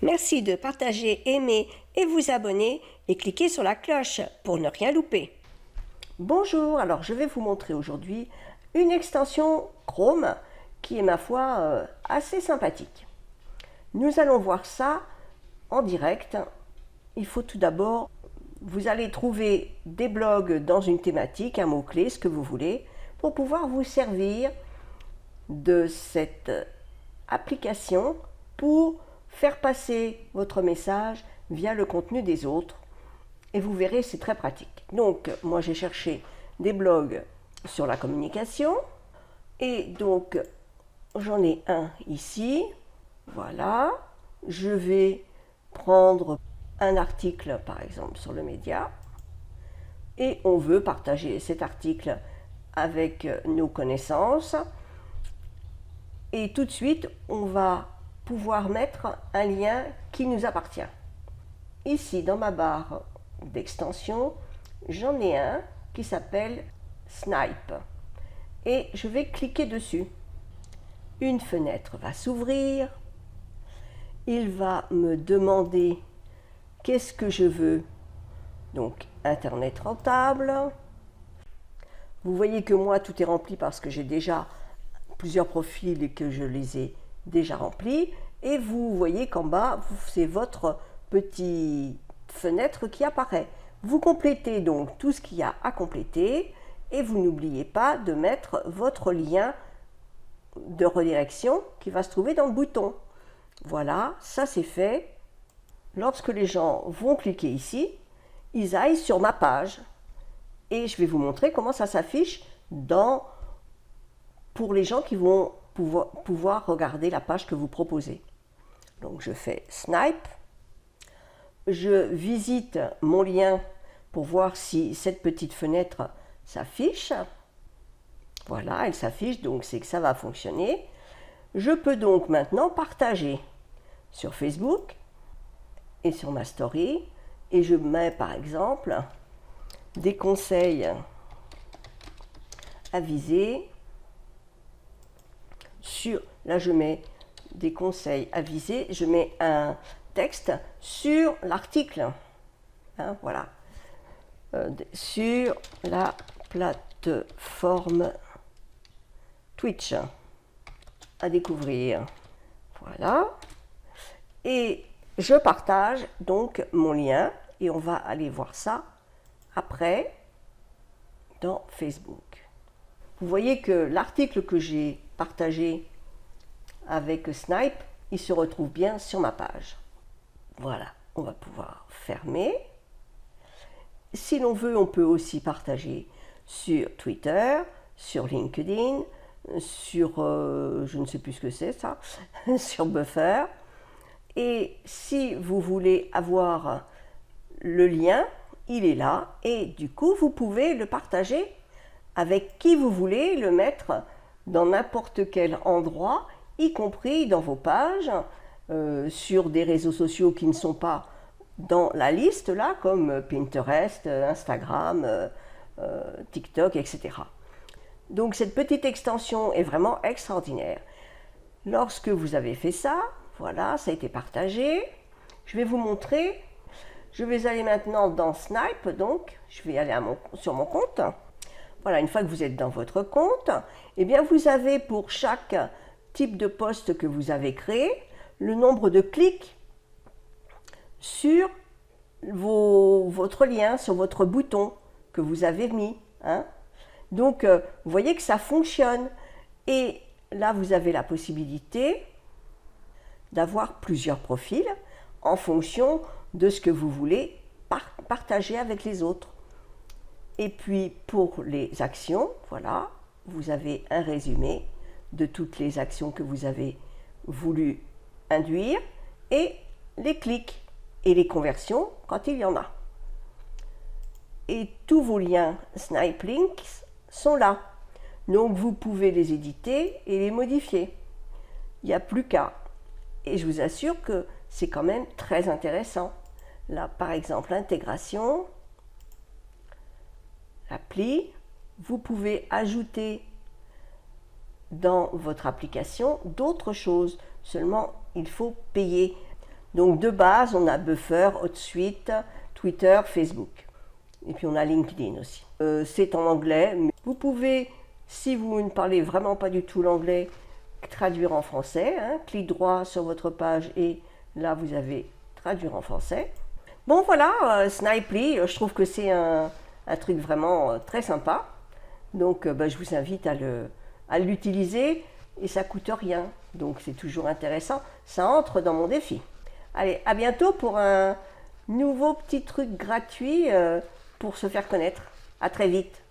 Merci de partager, aimer et vous abonner et cliquez sur la cloche pour ne rien louper. Bonjour, alors je vais vous montrer aujourd'hui une extension Chrome qui est ma foi assez sympathique. Nous allons voir ça en direct. Il faut tout d'abord, vous allez trouver des blogs dans une thématique, un mot-clé, ce que vous voulez, pour pouvoir vous servir de cette application pour faire passer votre message via le contenu des autres. Et vous verrez, c'est très pratique. Donc, moi j'ai cherché des blogs sur la communication. Et donc, j'en ai un ici. Voilà. Je vais prendre un article, par exemple, sur le média. Et on veut partager cet article avec nos connaissances. Et tout de suite, on va pouvoir mettre un lien qui nous appartient. Ici, dans ma barre d'extension, j'en ai un qui s'appelle Snipe. Et je vais cliquer dessus. Une fenêtre va s'ouvrir. Il va me demander qu'est-ce que je veux. Donc, Internet rentable. Vous voyez que moi, tout est rempli parce que j'ai déjà plusieurs profils et que je les ai déjà remplis. Et vous voyez qu'en bas, c'est votre petite fenêtre qui apparaît. Vous complétez donc tout ce qu'il y a à compléter et vous n'oubliez pas de mettre votre lien de redirection qui va se trouver dans le bouton. Voilà, ça c'est fait. Lorsque les gens vont cliquer ici, ils aillent sur ma page et je vais vous montrer comment ça s'affiche pour les gens qui vont pouvoir regarder la page que vous proposez. Donc je fais Snipe, je visite mon lien pour voir si cette petite fenêtre s'affiche. Voilà, elle s'affiche, donc c'est que ça va fonctionner. Je peux donc maintenant partager sur Facebook et sur ma story. Et je mets par exemple des conseils avisés. Là je mets des conseils avisés, je mets un texte sur l'article. Hein, voilà. Sur la plateforme Twitch à découvrir. Voilà. Et je partage donc mon lien et on va aller voir ça après dans Facebook. Vous voyez que l'article que j'ai partagé avec Snipe, il se retrouve bien sur ma page. Voilà, on va pouvoir fermer. Si l'on veut, on peut aussi partager sur Twitter, sur LinkedIn, sur, je ne sais plus ce que c'est ça, sur Buffer. Et si vous voulez avoir le lien, il est là. Et du coup, vous pouvez le partager avec qui vous voulez, le mettre dans n'importe quel endroit, y compris dans vos pages, sur des réseaux sociaux qui ne sont pas dans la liste, là, comme Pinterest, Instagram, TikTok, etc. Donc cette petite extension est vraiment extraordinaire. Lorsque vous avez fait ça, voilà, ça a été partagé. Je vais vous montrer. Je vais aller maintenant dans Snipe, donc je vais aller sur mon compte. Voilà, une fois que vous êtes dans votre compte, eh bien vous avez pour chaque type de poste que vous avez créé, le nombre de clics sur votre lien, sur votre bouton que vous avez mis. Hein. Donc, vous voyez que ça fonctionne. Et là, vous avez la possibilité d'avoir plusieurs profils en fonction de ce que vous voulez partager avec les autres. Et puis, pour les actions, voilà, vous avez un résumé de toutes les actions que vous avez voulu induire et les clics et les conversions quand il y en a. Et tous vos liens Snipe Links sont là. Donc vous pouvez les éditer et les modifier. Il n'y a plus qu'à. Et je vous assure que c'est quand même très intéressant. Là, par exemple, l'intégration, l'appli, vous pouvez ajouter dans votre application d'autres choses. Seulement, il faut payer. Donc de base, on a Buffer, HotSuite, Twitter, Facebook. Et puis on a LinkedIn aussi. C'est en anglais, mais vous pouvez, si vous ne parlez vraiment pas du tout l'anglais, traduire en français. Hein. Clic droit sur votre page et là vous avez traduire en français. Bon voilà, Snipely, je trouve que c'est un truc vraiment très sympa. Donc je vous invite à l'utiliser et ça coûte rien. Donc c'est toujours intéressant. Ça entre dans mon défi. Allez, à bientôt pour un nouveau petit truc gratuit pour se faire connaître. À très vite.